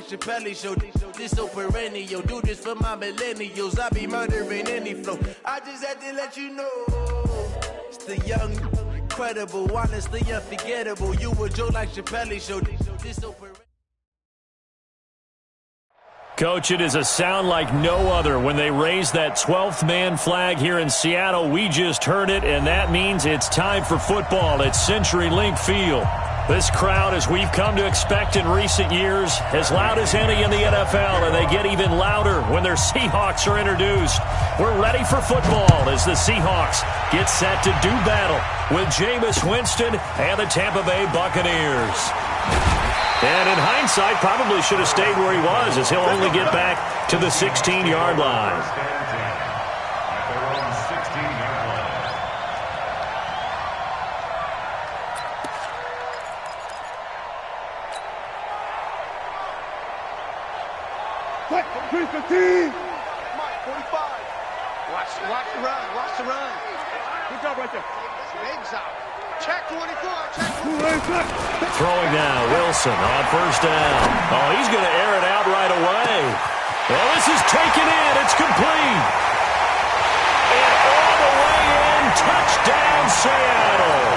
Chappelle show. This so perennial. Do this for my millennials. I be murdering any flow. I just had to let you know. It's the young, incredible, honestly unforgettable. You a Joe like Chappelle show. This so perennial. Coach, it is a sound like no other when they raise that 12th man flag here in Seattle. We just heard it, and that means it's time for football at CenturyLink Field. This crowd, as we've come to expect in recent years, as loud as any in the NFL, and they get even louder when their Seahawks are introduced. We're ready for football as the Seahawks get set to do battle with Jameis Winston and the Tampa Bay Buccaneers. And in hindsight, probably should have stayed where he was, as he'll only get back to the 16-yard line. Mike, 45. Watch the run. Watch the run. Good job right there. Legs out. Check 24. Check 24. Throwing now, Wilson on first down. Oh, he's going to air it out right away. Well, this is taken in. It's complete. And all the way in, touchdown Seattle.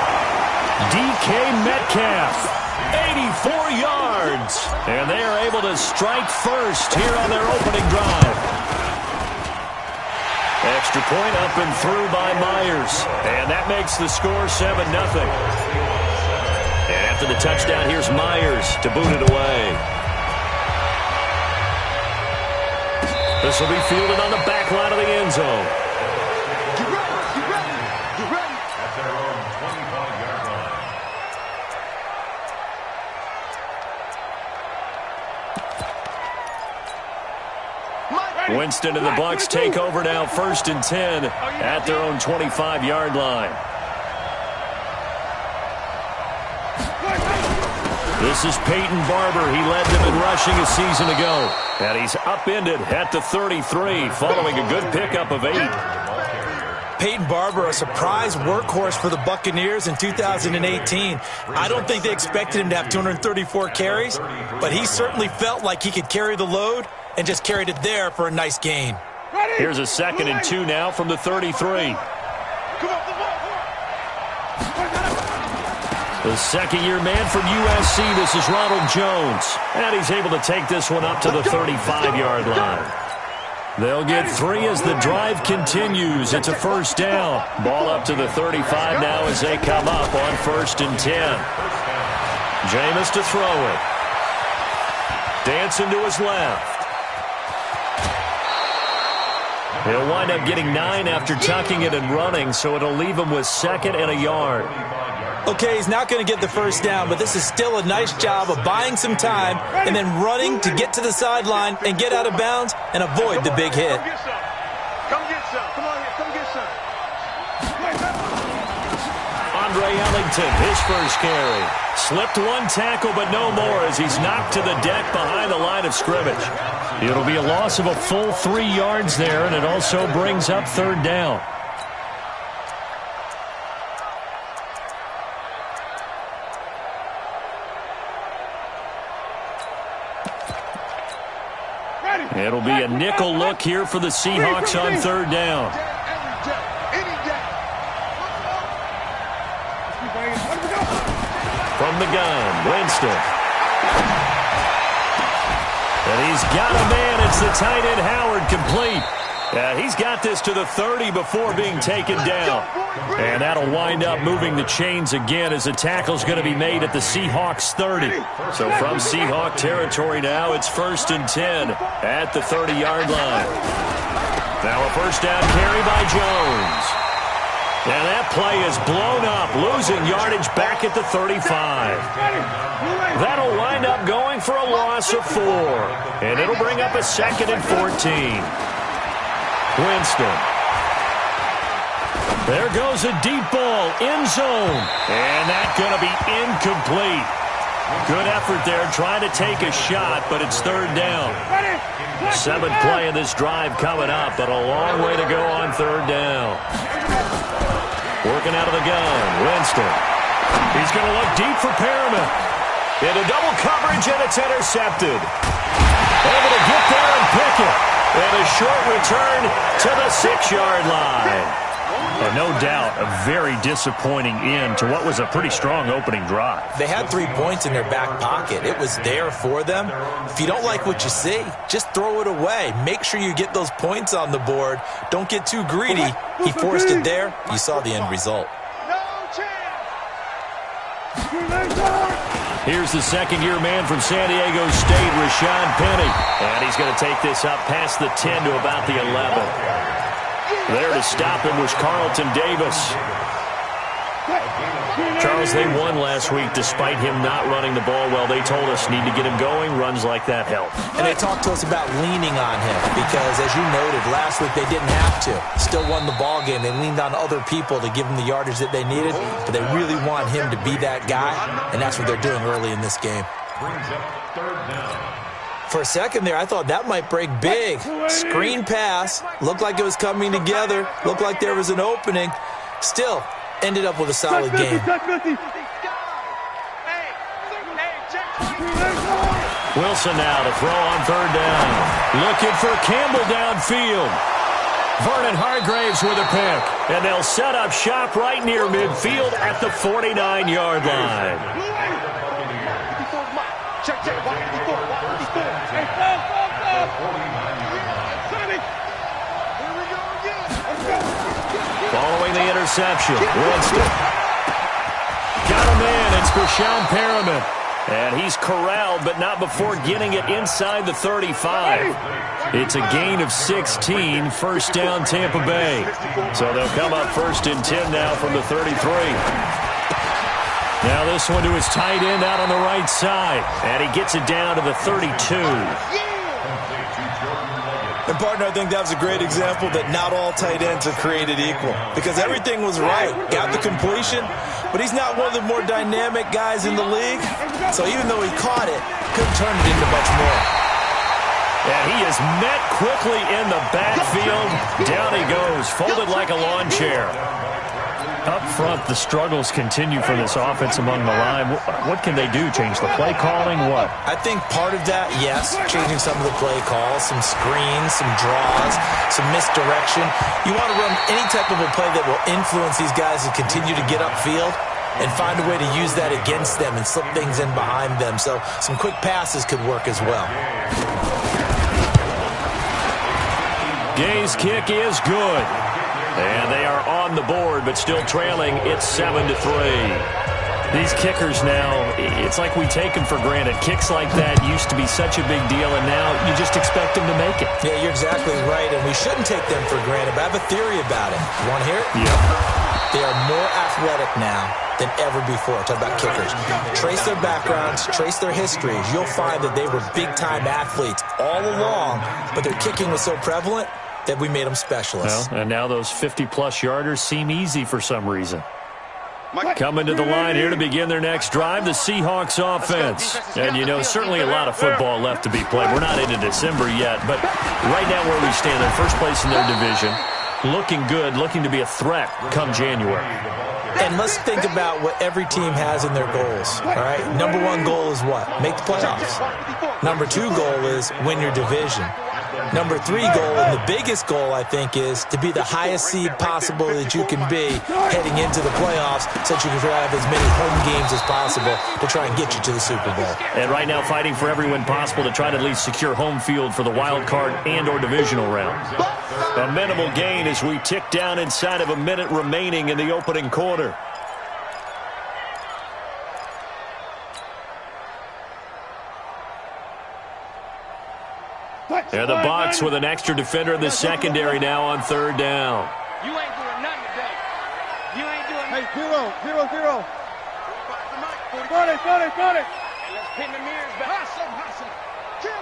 DK Metcalf, 84 yards. And they are able to strike first here on their opening drive. Extra point up and through by Myers. And that makes the score 7-0. And after the touchdown, here's Myers to boot it away. This will be fielded on the back line of the end zone. Get ready. Get ready. Get ready. At their own 25-yard line. Winston and the Bucs take over now, 1st and 10 at their own 25-yard line. This is Peyton Barber. He led them in rushing a season ago. And he's upended at the 33 following a good pickup of 8. Peyton Barber, a surprise workhorse for the Buccaneers in 2018. I don't think they expected him to have 234 carries, but he certainly felt like he could carry the load and just carried it there for a nice gain. Here's a 2nd and 2 now from the 33. The second-year man from USC, this is Ronald Jones. And he's able to take this one up to the 35-yard line. They'll get 3 as the drive continues. It's a first down. Ball up to the 35 now as they come up on 1st and 10. Jameis to throw it. Dancing to his left. He'll wind up getting 9 after tucking it and running, so it'll leave him with 2nd and a yard. Okay, he's not going to get the first down, but this is still a nice job of buying some time and then running to get to the sideline and get out of bounds and avoid the big hit. Come get some. Come on here. Come get some. Andre Ellington, his first carry. Slipped one tackle, but no more as he's knocked to the deck behind the line of scrimmage. It'll be a loss of a full 3 yards there, and it also brings up 3rd down. It'll be a nickel look here for the Seahawks on 3rd down. From the gun, Winston. And he's got a man. It's the tight end, Howard, complete. He's got this to the 30 before being taken down. And that'll wind up moving the chains again as the tackle's going to be made at the Seahawks 30. So from Seahawk territory now, it's 1st and 10 at the 30-yard line. Now a first down carry by Jones. And that play is blown up, losing yardage back at the 35. That'll wind up going for a loss of 4. And it'll bring up a 2nd and 14. Winston. There goes a deep ball, end zone. And that's going to be incomplete. Good effort there trying to take a shot, but it's 3rd down. 7th play in this drive coming up, but a long way to go on 3rd down. Working out of the gun, Winston. He's going to look deep for Perriman. Into double coverage, and it's intercepted. And a short return to the 6-yard line. And no doubt, a very disappointing end to what was a pretty strong opening drive. They had 3 points in their back pocket. It was there for them. If you don't like what you see, just throw it away. Make sure you get those points on the board. Don't get too greedy. He forced it there. You saw the end result. Here's the second-year man from San Diego State, Rashawn Penny. And he's going to take this up past the 10 to about the 11. There to stop him was Carlton Davis. Charles, they won last week despite him not running the ball well. They told us need to get him going. Runs like that help. And they talked to us about leaning on him because, as you noted, last week they didn't have to. Still won the ball game. They leaned on other people to give them the yardage that they needed, but they really want him to be that guy, and that's what they're doing early in this game. For a second there, I thought that might break big. Screen pass. Looked like it was coming together. Looked like there was an opening. Still, ended up with a solid game. Wilson now to throw on third down. Looking for Campbell downfield. Vernon Hargraves with a pick. And they'll set up shop right near midfield at the 49-yard line. Following the interception, Winston. Got him in. It's Brashon Perriman. And he's corralled, but not before getting it inside the 35. It's a gain of 16, first down Tampa Bay. So they'll come up first and 10 now from the 33. Now this one to his tight end out on the right side. And he gets it down to the 32. And, partner, I think that was a great example that not all tight ends are created equal because everything was right. Got the completion, but he's not one of the more dynamic guys in the league. So even though he caught it, couldn't turn it into much more. And he is met quickly in the backfield. Down he goes, folded like a lawn chair. Up front, the struggles continue for this offense among the line. What can they do? Change the play calling? What? I think part of that, yes, changing some of the play calls, some screens, some draws, some misdirection. You want to run any type of a play that will influence these guys to continue to get upfield and find a way to use that against them and slip things in behind them. So some quick passes could work as well. Gay's kick is good. And they are on the board, but still trailing. It's 7-3. These kickers now, it's like we take them for granted. Kicks like that used to be such a big deal, and now you just expect them to make it. Yeah, you're exactly right, and we shouldn't take them for granted, but I have a theory about it. You want to hear it? Yep. They are more athletic now than ever before. Talk about kickers. Trace their backgrounds, trace their histories. You'll find that they were big-time athletes all along, but their kicking was so prevalent that we made them specialists. Well, and now those 50-plus yarders seem easy for some reason. Coming to the line here to begin their next drive, the Seahawks offense. And, you know, certainly a lot of football left to be played. We're not into December yet, but right now where we stand, they're first place in their division. Looking good, looking to be a threat come January. And let's think about what every team has in their goals, all right? Number one goal is what? Make the playoffs. Number two goal is win your division. Number three goal, and the biggest goal, I think, is to be the highest seed possible that you can be heading into the playoffs so that you can have as many home games as possible to try and get you to the Super Bowl. And right now fighting for every win possible to try to at least secure home field for the wild card and or divisional round. A minimal gain as we tick down inside of a minute remaining in the opening quarter. And the Bucs with an extra defender in the secondary now on third down. You ain't doing nothing today. You ain't doing nothing. 0-0-0. Got it. Let's pin the mirrors back. Hustle. Kill.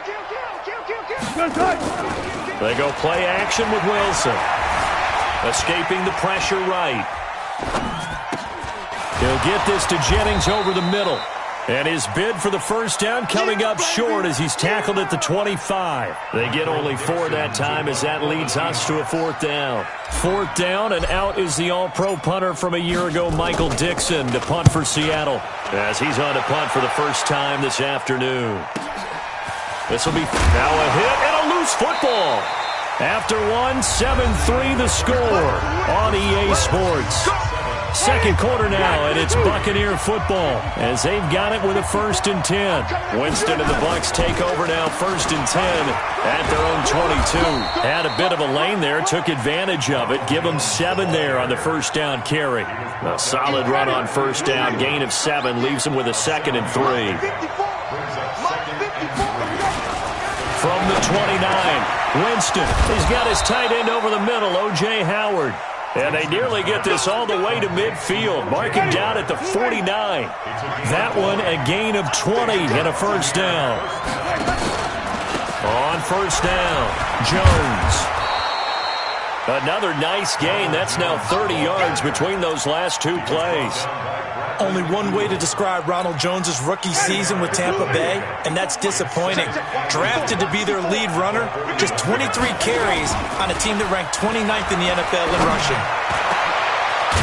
They go play action with Wilson. Escaping the pressure right. He'll get this to Jennings over the middle. And his bid for the first down coming up short as he's tackled at the 25. They get only 4 that time as that leads us to a fourth down. Fourth down, and out is the all-pro punter from a year ago, Michael Dixon, to punt for Seattle, as he's on to punt for the first time this afternoon. This will be now a hit and a loose football. After one, 7-3 the score on EA Sports. Second quarter now, and it's Buccaneer football as they've got it with a 1st and 10. Winston and the Bucs take over now, 1st and 10 at their own 22. Had a bit of a lane there, took advantage of it. Give them 7 there on the first down carry. A solid run on first down, gain of 7, leaves them with a 2nd and 3. From the 29, Winston, he's got his tight end over the middle, O.J. Howard. And they nearly get this all the way to midfield. Mark him down at the 49. That one a gain of 20 and a first down. On first down, Jones. Another nice gain. That's now 30 yards between those last 2 plays. Only one way to describe Ronald Jones' rookie season with Tampa Bay, and that's disappointing. Drafted to be their lead runner, just 23 carries on a team that ranked 29th in the NFL in rushing.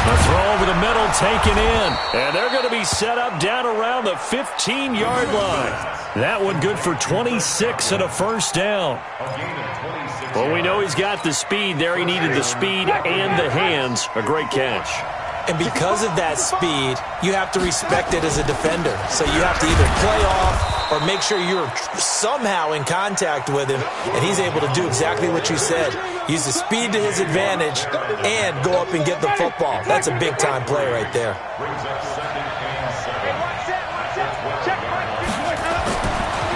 A throw over the middle taken in, and they're going to be set up down around the 15-yard line. That one good for 26 and a first down. Well, we know he's got the speed there. He needed the speed and the hands. A great catch. And because of that speed, you have to respect it as a defender. So you have to either play off or make sure you're somehow in contact with him, and he's able to do exactly what you said. Use the speed to his advantage and go up and get the football. That's a big-time play right there.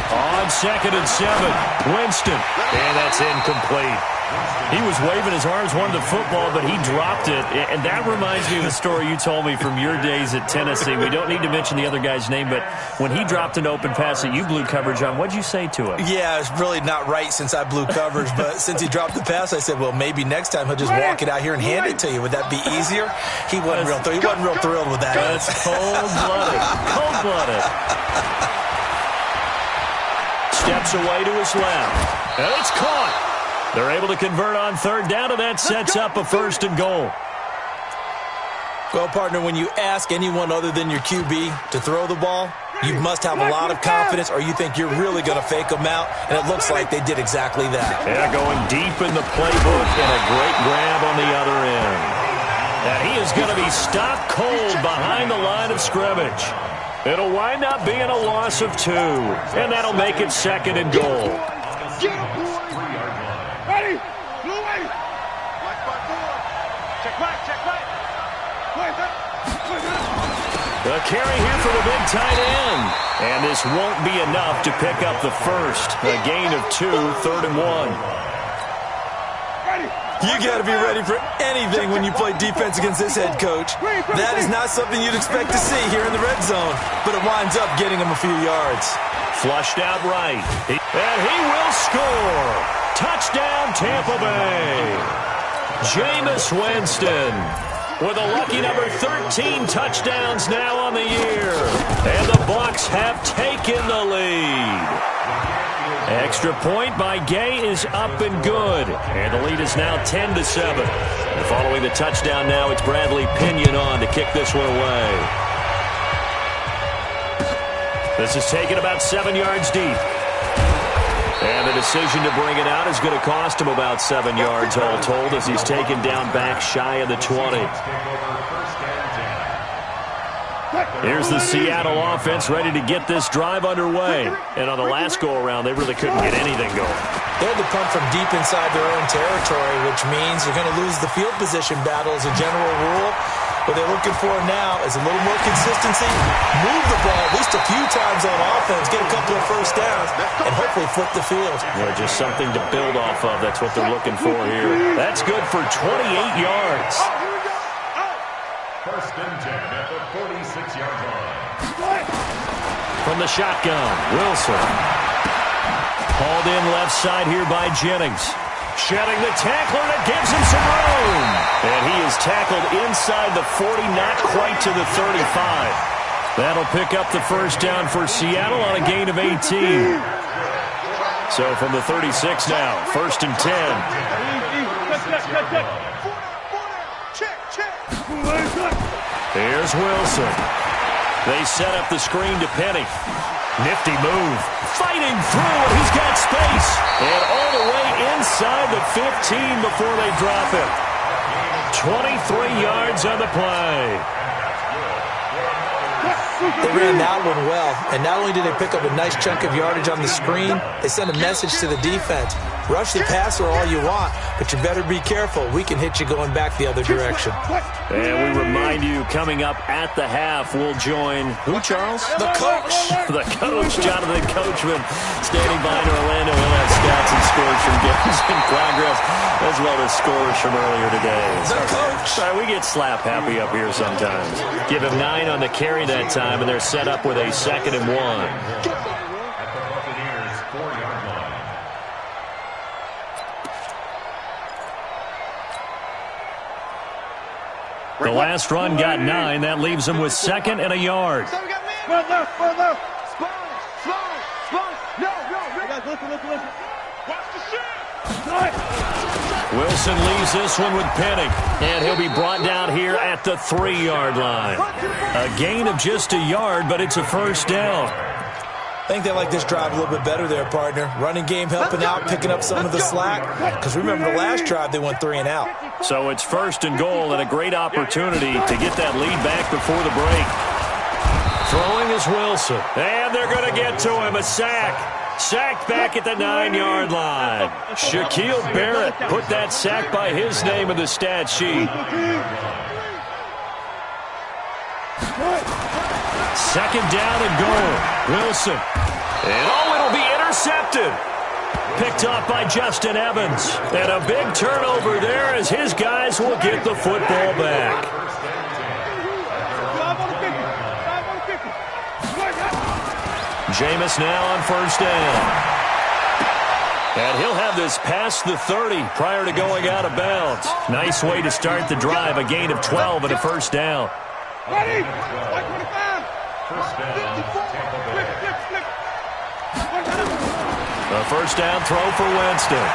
On 2nd and 7, Winston, and that's incomplete. He was waving his arms, wanted the football, but he dropped it. And that reminds me of the story you told me from your days at Tennessee. We don't need to mention the other guy's name, but when he dropped an open pass that you blew coverage on, what'd you say to him? Yeah, it's really not right since I blew coverage, but since he dropped the pass, I said, well, maybe next time he'll just walk it out here and hand it to you. Would that be easier? He wasn't real thrilled with that. That's cold-blooded. Cold-blooded. Steps away to his left. And it's caught. They're able to convert on 3rd down, and that sets up a 1st and goal. Well, partner, when you ask anyone other than your QB to throw the ball, you must have a lot of confidence, or you think you're really going to fake them out, and it looks like they did exactly that. Yeah, going deep in the playbook, and a great grab on the other end. And he is going to be stopped cold behind the line of scrimmage. It'll wind up being a loss of 2, and that'll make it 2nd and goal. Ready? Blue way. Black by 4. Check right, check right. The carry here for the big tight end. And this won't be enough to pick up the first. A gain of 2, 3rd and 1. You got to be ready for anything when you play defense against this head coach. That is not something you'd expect to see here in the red zone, but it winds up getting him a few yards. Flushed out right. And he will score. Touchdown, Tampa Bay. Jameis Winston with a lucky number 13 touchdowns now on the year. And the Bucs have taken the lead. Extra point by Gay is up and good. And the lead is now 10-7. And following the touchdown now, it's Bradley Pinion on to kick this one away. This is taken about 7 yards deep. And the decision to bring it out is going to cost him about 7 yards all told as he's taken down back shy of the 20. Here's the Seattle offense ready to get this drive underway. And on the last go-around, they really couldn't get anything going. They had to punt from deep inside their own territory, which means you're going to lose the field position battle as a general rule. What they're looking for now is a little more consistency, move the ball at least a few times on offense, get a couple of first downs, and hopefully flip the field. Yeah, just something to build off of. That's what they're looking for here. That's good for 28 yards. First and 10 at the 46-yard line. From the shotgun, Wilson. Hauled in left side here by Jennings. Shedding the tackler that gives him some room. And he is tackled inside the 40, not quite to the 35. That'll pick up the first down for Seattle on a gain of 18. So from the 36 now, 1st and 10. Here's Wilson. They set up the screen to Penny. Nifty move. Fighting through, and he's got space. And all the way inside the 15 before they drop it. 23 yards on the play. They ran that one well, and not only did they pick up a nice chunk of yardage on the screen, they sent a message to the defense. Rush the passer all you want, but you better be careful. We can hit you going back the other direction. And we remind you, coming up at the half, we'll join who, Charles? The coach. The coach, Jonathan Coachman, standing by in Orlando. We'll have stats and scores from games in progress, as well as scores from earlier today. The coach. Sorry, we get slap happy up here sometimes. Give him 9 on the carry that time, and they're set up with a 2nd and 1. At the Buccaneers' 4-yard line. The last run got 9. That leaves him with 2nd and a yard. So we got man. Left. Spine. No. You guys listen. Watch the shit. Wilson leaves this one with Penning, and he'll be brought down here at the 3-yard line. A gain of just a yard, but it's a first down. I think they like this drive a little bit better there, partner. Running game helping out, picking up some of the slack. Because remember, the last drive they went 3 and out. So it's 1st and goal, and a great opportunity to get that lead back before the break. Throwing is Wilson, and they're going to get to him. A sack. Sacked back at the 9-yard line. Shaquille Barrett put that sack by his name in the stat sheet. 2nd down and goal. Wilson. And it'll be intercepted. Picked off by Justin Evans. And a big turnover there as his guys will get the football back. Jameis now on 1st down. And he'll have this past the 30 prior to going out of bounds. Nice way to start the drive. A gain of 12 and a 1st down. Ready? First down, Tampa Bay. A 1st down throw for Winston.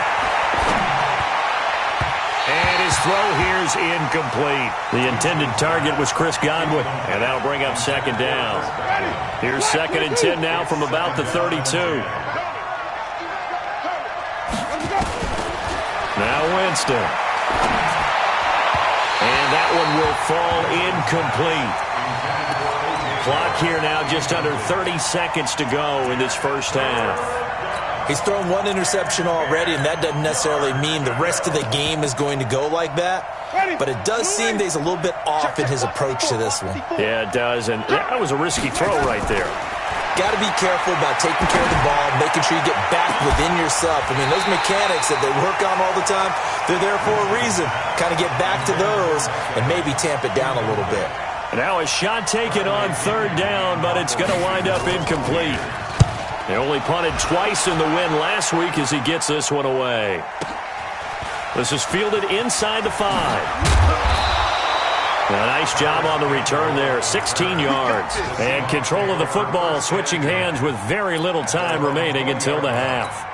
And his throw here's incomplete. The intended target was Chris Godwin, and that'll bring up 2nd down. Here's 2nd and 10 now from about the 32. Now Winston. And that one will fall incomplete. Clock here now just under 30 seconds to go in this first half. He's thrown 1 interception already, and that doesn't necessarily mean the rest of the game is going to go like that. But it does seem that he's a little bit off in his approach to this one. Yeah, it does, and that was a risky throw right there. Got to be careful about taking care of the ball, making sure you get back within yourself. I mean, those mechanics that they work on all the time, they're there for a reason. Kind of get back to those and maybe tamp it down a little bit. Now a shot taken on 3rd down, but it's going to wind up incomplete. They only punted twice in the win last week as he gets this one away. This is fielded inside the 5. A nice job on the return there, 16 yards. And control of the football, switching hands with very little time remaining until the half.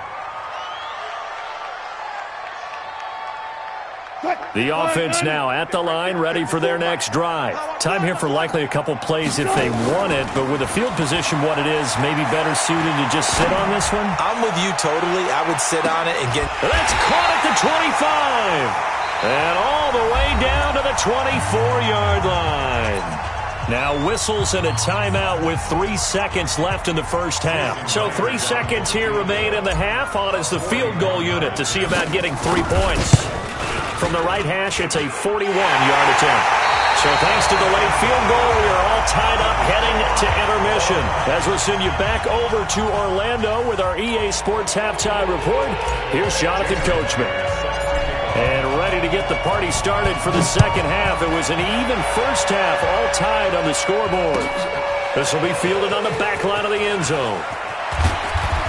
The offense now at the line, ready for their next drive. Time here for likely a couple plays if they want it, but with the field position what it is, maybe better suited to just sit on this one? I'm with you totally. I would sit on it and get... That's caught at the 25. And all the way down to the 24-yard line. Now whistles and a timeout with 3 seconds left in the first half. So 3 seconds here remain in the half. On is the field goal unit to see about getting 3 points. From the right hash, it's a 41-yard attempt. So thanks to the late field goal, we are all tied up heading to intermission. As we'll send you back over to Orlando with our EA Sports Halftime Report, here's Jonathan Coachman. And ready to get the party started for the second half. It was an even first half, all tied on the scoreboard. This will be fielded on the back line of the end zone.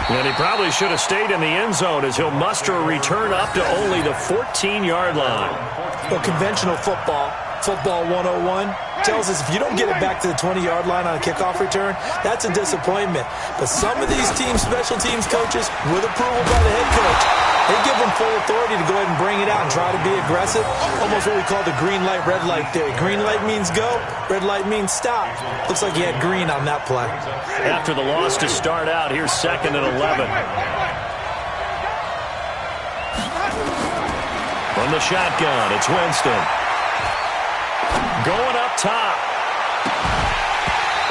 And he probably should have stayed in the end zone as he'll muster a return up to only the 14-yard line. Well, conventional football 101, tells us if you don't get it back to the 20-yard line on a kickoff return, that's a disappointment. But some of these teams, special teams coaches, with approval by the head coach, they give them full authority to go ahead and bring it out and try to be aggressive. Almost what we call the green light, red light theory. Green light means go, red light means stop. Looks like he had green on that play. After the loss to start out, here's 2nd and 11. From the shotgun, it's Winston. Going up top.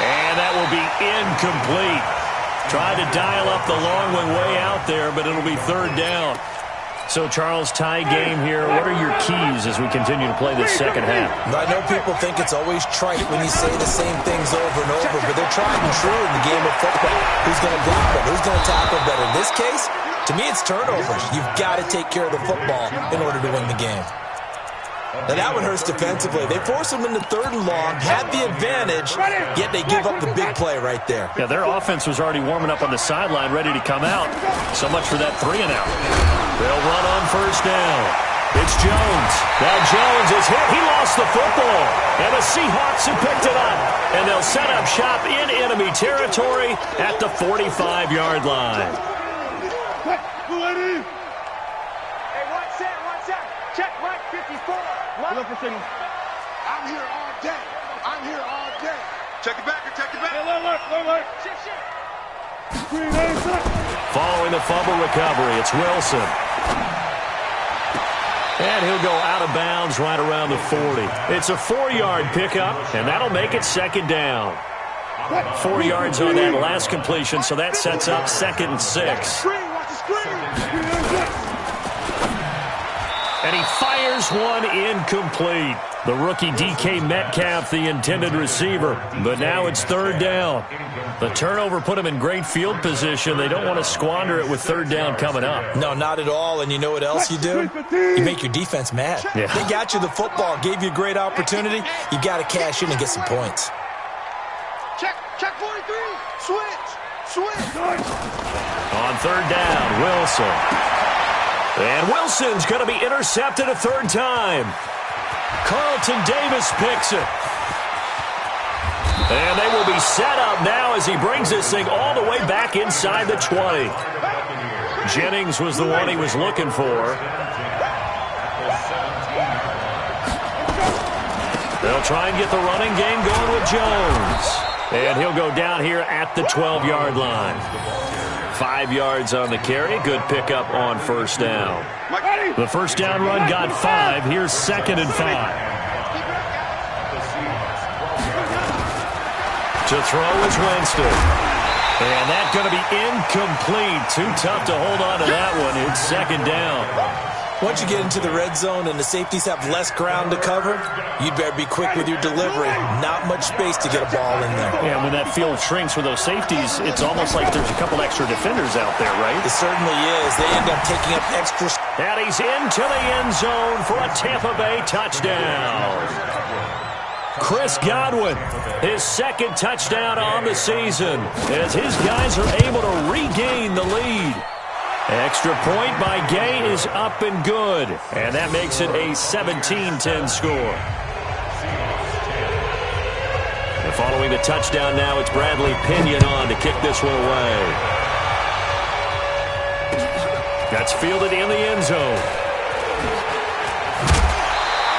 And that will be incomplete. Tried to dial up the long one way out there, but it'll be third down. So, Charles, tie game here. What are your keys as we continue to play this second half? I know people think it's always trite when you say the same things over and over, but they're tried and true in the game of football. Who's going to block better? Who's going to tackle better? In this case, to me, it's turnovers. You've got to take care of the football in order to win the game. Now, that one hurts defensively. They force them into third and long, had the advantage, yet they give up the big play right there. Yeah, their offense was already warming up on the sideline, ready to come out. So much for that 3-and-out. They'll run on first down. It's Jones. Now Jones is hit. He lost the football. And the Seahawks have picked it up. And they'll set up shop in enemy territory at the 45-yard line. Hey, one set. Check right 54. I'm here all day. Check it back. Hey, alert. Shit. Following the fumble recovery, it's Wilson. And he'll go out of bounds right around the 40. It's a 4-yard pickup, and that'll make it second down. 4 yards on that last completion, so that sets up 2nd and 6. Watch the screen. And he fires one incomplete. The rookie DK Metcalf, the intended receiver. But now it's third down. The turnover put him in great field position. They don't want to squander it with third down coming up. No, not at all. And you know what else you do? You make your defense mad. Yeah. They got you the football, gave you a great opportunity. You got to cash in and get some points. Check 43. Switch. On third down, Wilson. And Wilson's going to be intercepted a third time. Carlton Davis picks it. And they will be set up now as he brings this thing all the way back inside the 20. Jennings was the one he was looking for. They'll try and get the running game going with Jones. And he'll go down here at the 12-yard line. 5 yards on the carry. Good pickup on first down. The first down run got 5. Here's 2nd and 5. To throw is Winston. And that's going to be incomplete. Too tough to hold on to that one. It's second down. Once you get into the red zone and the safeties have less ground to cover, you'd better be quick with your delivery. Not much space to get a ball in there. Yeah, when that field shrinks with those safeties, it's almost like there's a couple extra defenders out there, right? It certainly is. They end up taking up extra. And he's into the end zone for a Tampa Bay touchdown. Chris Godwin, his 2nd touchdown on the season, as his guys are able to regain the lead. Extra point by Gay is up and good, and that makes it a 17-10 score. And following the touchdown now, it's Bradley Pinion on to kick this one away. That's fielded in the end zone.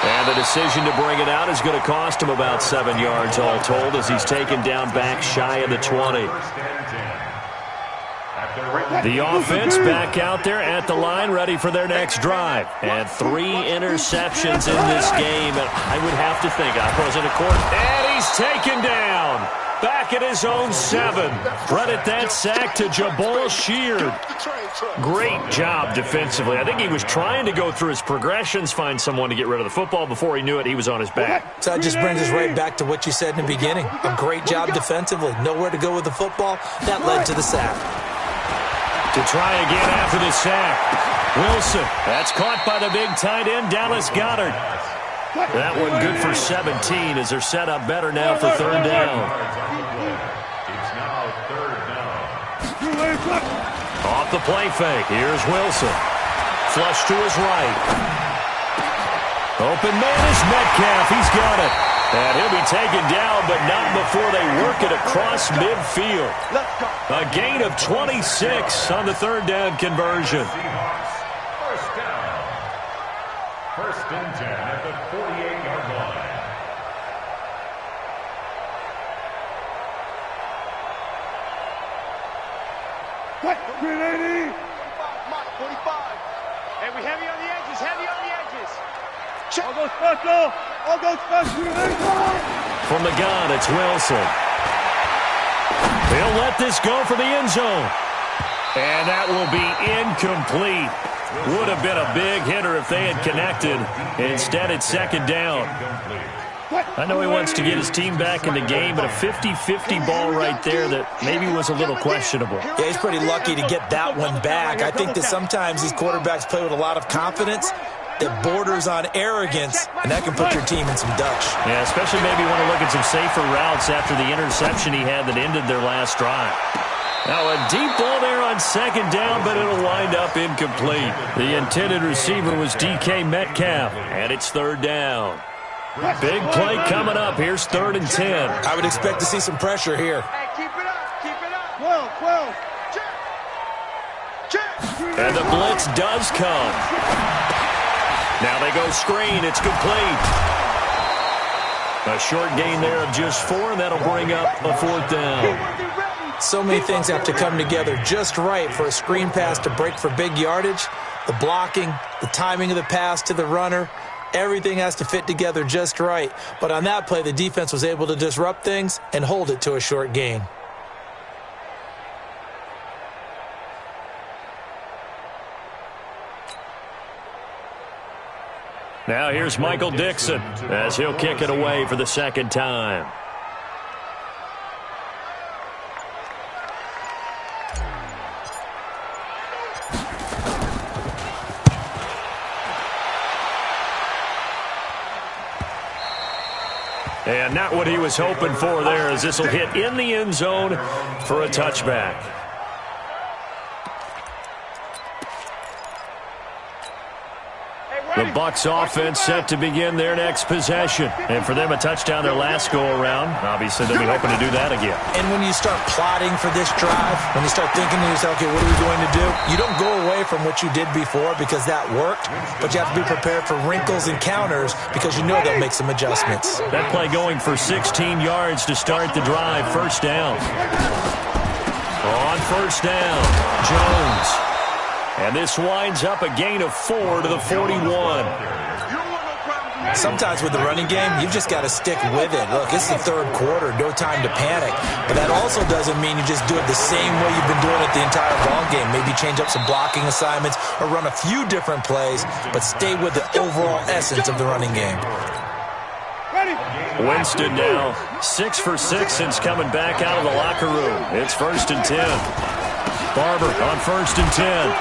And the decision to bring it out is going to cost him about 7 yards all told, as he's taken down back shy of the 20. The offense back out there at the line, ready for their next drive. And 3 interceptions in this game. And I would have to think, I wasn't a quarterback. And he's taken down. Back at his own 7. Credit that sack to Jabal Sheard. Great job defensively. I think he was trying to go through his progressions, find someone to get rid of the football. Before he knew it, he was on his back. So that just brings us right back to what you said in the beginning. A great job defensively. Nowhere to go with the football. That led to the sack. To try again after the sack. Wilson. That's caught by the big tight end, Dallas Goedert. That one good for 17 as they're set up better now for third down. It's now third down. Off the play fake. Here's Wilson. Flush to his right. Open man is Metcalf. He's got it. And he'll be taken down, but not before they work it across midfield. A gain of 26 on the third down conversion. First down. 1st and 10 at the 48-yard line. What? 45. Hey, we heavy on the edges. All goes special. All goes special. From the gun, it's Wilson. He'll let this go for the end zone. And that will be incomplete. Would have been a big hitter if they had connected. Instead, it's second down. I know he wants to get his team back in the game, but a 50-50 ball right there that maybe was a little questionable. Yeah, he's pretty lucky to get that one back. I think that sometimes these quarterbacks play with a lot of confidence that borders on arrogance, and that can put your team in some Dutch. Yeah, especially maybe want to look at some safer routes after the interception he had that ended their last drive. Now a deep ball there on second down, but it'll wind up incomplete. The intended receiver was DK Metcalf, and it's third down. Big play coming up. Here's 3rd and 10. I would expect to see some pressure here. Hey, keep it up. Keep it up. 12. Check. Check. And the blitz does come. Now they go screen. It's complete. A short gain there of just 4, and that'll bring up a 4th down. So many things have to come together just right for a screen pass to break for big yardage. The blocking, the timing of the pass to the runner, everything has to fit together just right. But on that play, the defense was able to disrupt things and hold it to a short gain. Now here's Michael Dixon as he'll kick it away for the second time. And not what he was hoping for there, as this will hit in the end zone for a touchback. The Bucs offense set to begin their next possession. And for them, a touchdown their last go-around. Obviously, they'll be hoping to do that again. And when you start plotting for this drive, when you start thinking to yourself, okay, what are we going to do? You don't go away from what you did before because that worked, but you have to be prepared for wrinkles and counters because you know they'll make some adjustments. That play going for 16 yards to start the drive. First down. On first down, Jones. And this winds up a gain of 4 to the 41. Sometimes with the running game, you've just got to stick with it. Look, it's the third quarter, no time to panic. But that also doesn't mean you just do it the same way you've been doing it the entire ball game. Maybe change up some blocking assignments or run a few different plays, but stay with the overall essence of the running game. Winston now 6 for 6 since coming back out of the locker room. It's 1st and 10. Barber on 1st and 10.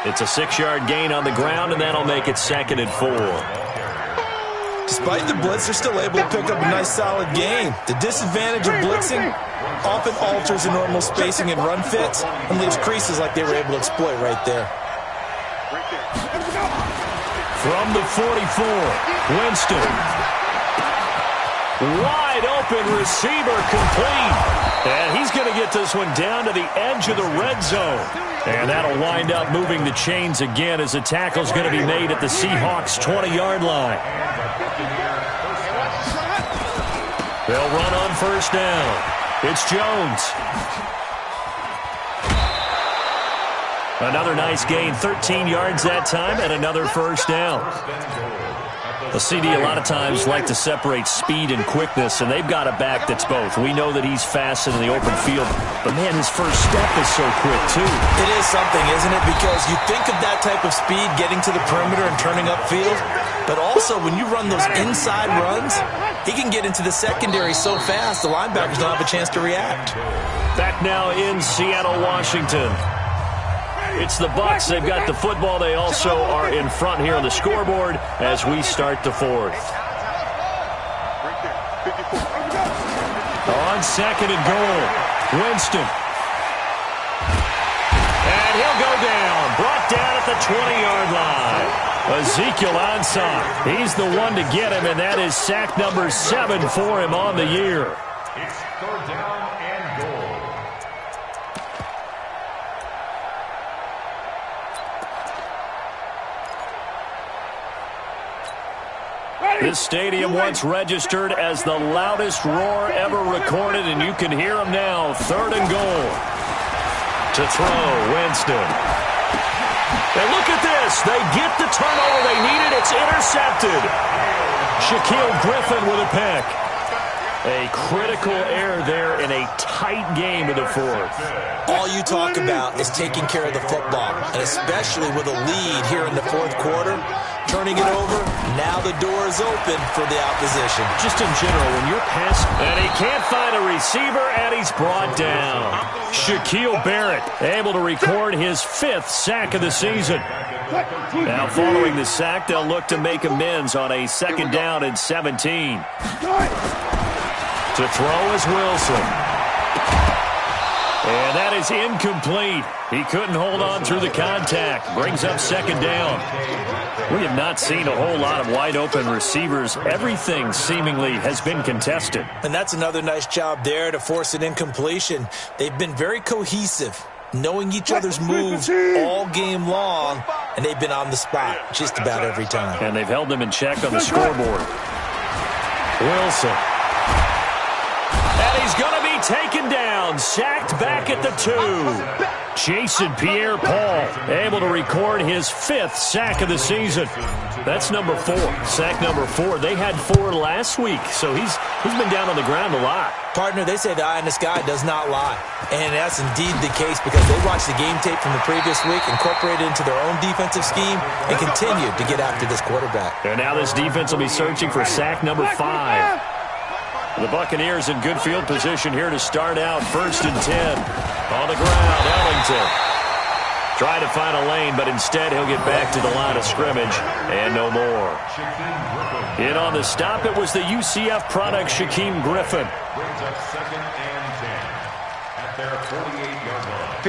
It's a 6-yard gain on the ground, and that'll make it 2nd and 4. Despite the blitz, they're still able to pick up a nice, solid gain. The disadvantage of blitzing often alters the normal spacing and run fits and leaves creases like they were able to exploit right there. From the 44, Winston. Wide open receiver complete. And he's going to get this one down to the edge of the red zone. And that'll wind up moving the chains again as the tackle's going to be made at the Seahawks' 20-yard line. They'll run on first down. It's Jones. Another nice gain, 13 yards that time, and another first down. The CD a lot of times like to separate speed and quickness, and they've got a back that's both. We know that he's fast in the open field, but, man, his first step is so quick, too. It is something, isn't it? Because you think of that type of speed getting to the perimeter and turning upfield, but also when you run those inside runs, he can get into the secondary so fast the linebackers don't have a chance to react. Back now in Seattle, Washington. It's the Bucs. They've got the football. They also are in front here on the scoreboard as we start the 4th. On 2nd and goal, Winston. And he'll go down. Brought down at the 20-yard line. Ezekiel Ansah. He's the one to get him, and that is sack number 7 for him on the year. It's 3rd down and goal. This stadium once registered as the loudest roar ever recorded, and you can hear him now. 3rd and goal. To throw, Winston. And look at this. They get the turnover they needed. It's intercepted. Shaquille Griffin with a pick. A critical error there in a tight game in the fourth. All you talk about is taking care of the football, and especially with a lead here in the fourth quarter, turning it over, now the door is open for the opposition. Just in general, when you're passing, and he can't find a receiver, and he's brought down. Shaquille Barrett able to record his 5th sack of the season. Now following the sack, they'll look to make amends on a 2nd down and 17. To throw is Wilson. And that is incomplete. He couldn't hold on through the contact. Brings up 2nd down. We have not seen a whole lot of wide-open receivers. Everything seemingly has been contested. And that's another nice job there to force an incompletion. They've been very cohesive, knowing each other's moves all game long, and they've been on the spot just about every time. And they've held them in check on the scoreboard. Wilson. And he's going to be taken down, sacked back at the 2. Jason Pierre-Paul able to record his 5th sack of the season. That's number 4, sack number 4. They had 4 last week, so he's been down on the ground a lot. Partner, they say the eye in the sky does not lie. And that's indeed the case because they watched the game tape from the previous week, incorporated it into their own defensive scheme, and continued to get after this quarterback. And now this defense will be searching for sack number 5. The Buccaneers in good field position here to start out. 1st and 10. On the ground, Ellington. Trying to find a lane, but instead he'll get back to the line of scrimmage. And no more. In on the stop, it was the UCF product, Shaquille Griffin.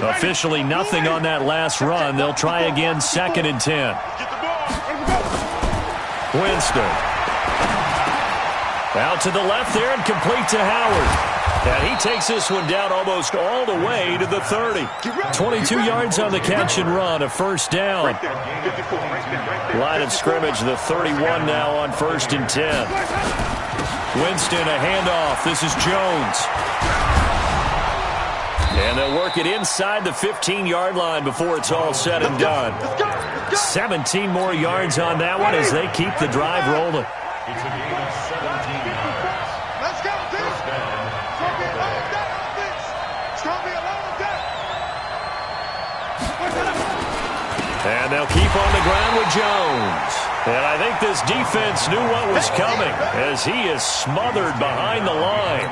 Officially nothing on that last run. They'll try again, 2nd and 10. Winston. Out to the left there and complete to Howard. And he takes this one down almost all the way to the 30. 22 yards on the catch and run, a 1st down. Line of scrimmage, the 31 now on 1st and 10. Winston, a handoff. This is Jones. And they'll work it inside the 15-yard line before it's all said and done. 17 more yards on that one as they keep the drive rolling. It's a gain of 17 yards. Let's go, team. First down. It's going to be a long day on this. It's going to be a long day. And they'll keep on the ground with Jones. And I think this defense knew what was coming as he is smothered behind the line.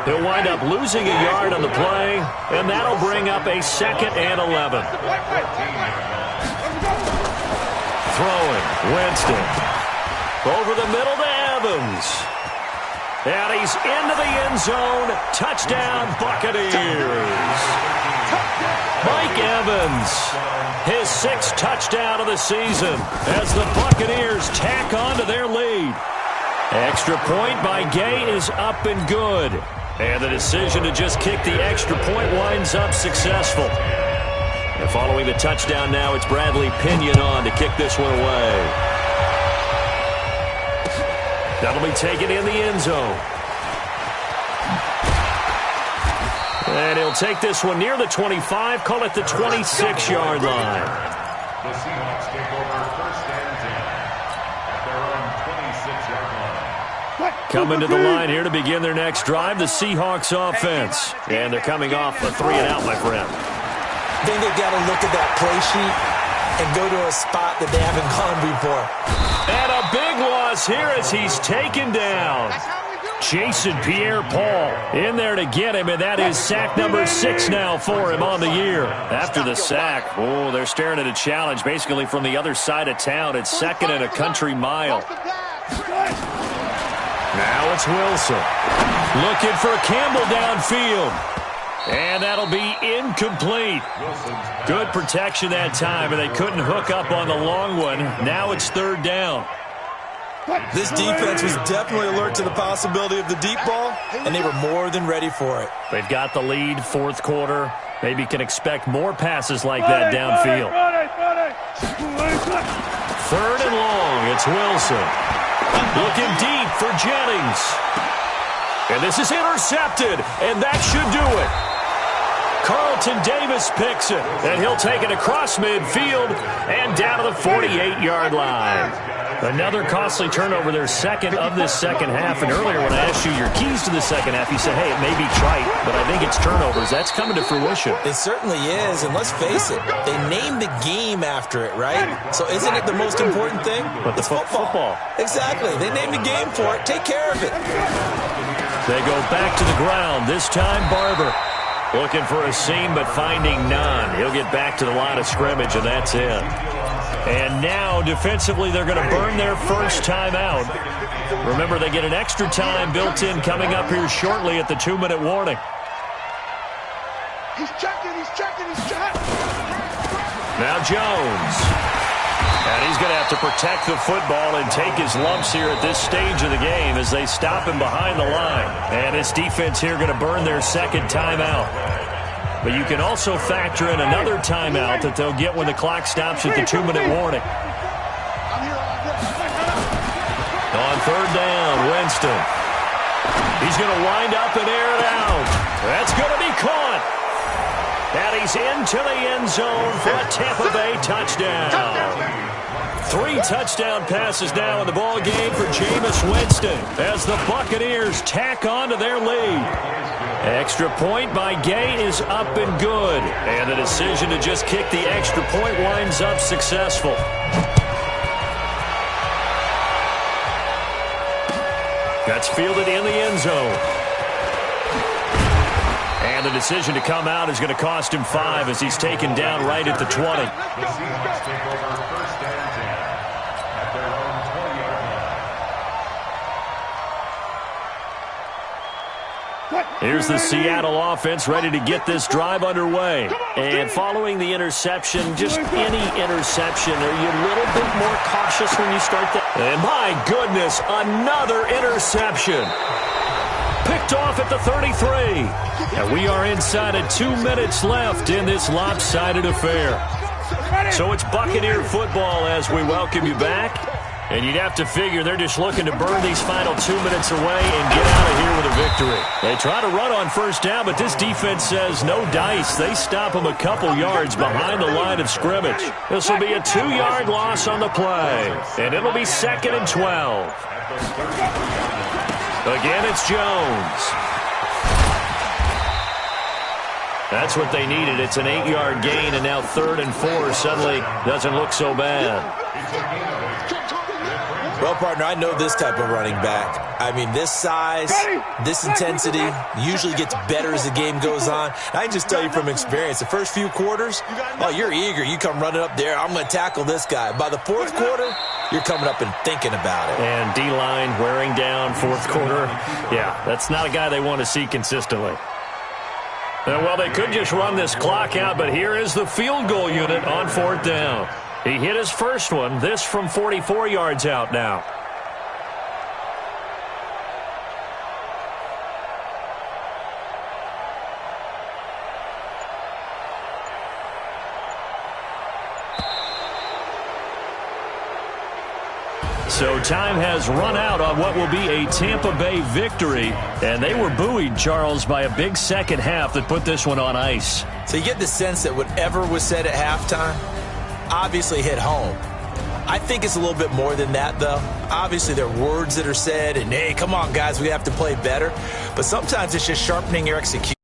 He'll wind up losing a yard on the play, and that'll bring up a 2nd and 11. Throwing, Winston. Over the middle to Evans. And he's into the end zone. Touchdown, Buccaneers. Mike Evans, his 6th touchdown of the season as the Buccaneers tack on to their lead. Extra point by Gay is up and good. And the decision to just kick the extra point winds up successful. And following the touchdown now, it's Bradley Pinion on to kick this one away. That'll be taken in the end zone. And he'll take this one near the 25, call it the 26-yard line. The Seahawks take over 1st and 10 at their own 26-yard line. Coming to the line here to begin their next drive, the Seahawks offense. And they're coming off a 3-and-out, my friend. I think they've got to look at that play sheet and go to a spot that they haven't gone before. And a big loss here as he's taken down. Jason Pierre-Paul in there to get him, and that is sack number 6 now for him on the year. After the sack, oh, they're staring at a challenge basically from the other side of town. It's 2nd and a country mile. Now it's Wilson. Looking for Campbell downfield. And that'll be incomplete. Good protection that time, and they couldn't hook up on the long one. Now it's 3rd down. This defense was definitely alert to the possibility of the deep ball, and they were more than ready for it. They've got the lead, 4th quarter. Maybe can expect more passes like that downfield. 3rd and long, it's Wilson. Looking deep for Jennings. And this is intercepted, and that should do it. Carlton Davis picks it, and he'll take it across midfield and down to the 48-yard line. Another costly turnover, their second of this second half. And earlier when I asked you your keys to the second half, you said, hey, it may be trite, but I think it's turnovers. That's coming to fruition. It certainly is, and let's face it, they named the game after it, right? So isn't it the most important thing? But it's football. Exactly. They named the game for it. Take care of it. They go back to the ground. This time, Barber looking for a seam, but finding none. He'll get back to the line of scrimmage, and that's it. And now, defensively, they're going to burn their first timeout. Remember, they get an extra time built in coming up here shortly at the 2-minute warning. He's checking. Now Jones. And he's going to have to protect the football and take his lumps here at this stage of the game as they stop him behind the line. And his defense here going to burn their second timeout. But you can also factor in another timeout that they'll get when the clock stops at the 2-minute warning. On third down, Winston. He's going to wind up and air it out. That's going to be caught. And he's into the end zone for a Tampa Bay touchdown. 3 touchdown passes now in the ball game for Jameis Winston as the Buccaneers tack on to their lead. Extra point by Gay is up and good. And the decision to just kick the extra point winds up successful. That's fielded in the end zone. And the decision to come out is going to cost him 5 as he's taken down right at the 20. Here's the Seattle offense ready to get this drive underway. And following the interception, just any interception, are you a little bit more cautious when you start that? And my goodness, another interception. Picked off at the 33. And we are inside of 2 minutes left in this lopsided affair. So it's Buccaneer football as we welcome you back. And you'd have to figure they're just looking to burn these final 2 minutes away and get out of here with a victory. They try to run on first down, but this defense says no dice. They stop them a couple yards behind the line of scrimmage. This will be a 2-yard loss on the play. And it'll be 2nd and 12. Again, it's Jones. That's what they needed. It's an 8-yard gain, and now 3rd and 4 suddenly doesn't look so bad. Well, partner, I know this type of running back. I mean, this size, this intensity usually gets better as the game goes on. I can just tell you from experience, the first few quarters, oh, you're eager. You come running up there, I'm going to tackle this guy. By the 4th quarter, you're coming up and thinking about it. And D-line wearing down 4th quarter. Yeah, that's not a guy they want to see consistently. Well, they could just run this clock out, but here is the field goal unit on 4th down. He hit his first one, this from 44 yards out now. So time has run out on what will be a Tampa Bay victory. And they were buoyed, Charles, by a big second half that put this one on ice. So you get the sense that whatever was said at halftime obviously hit home. I think it's a little bit more than that, though. Obviously, there are words that are said, and, hey, come on, guys, we have to play better. But sometimes it's just sharpening your execution.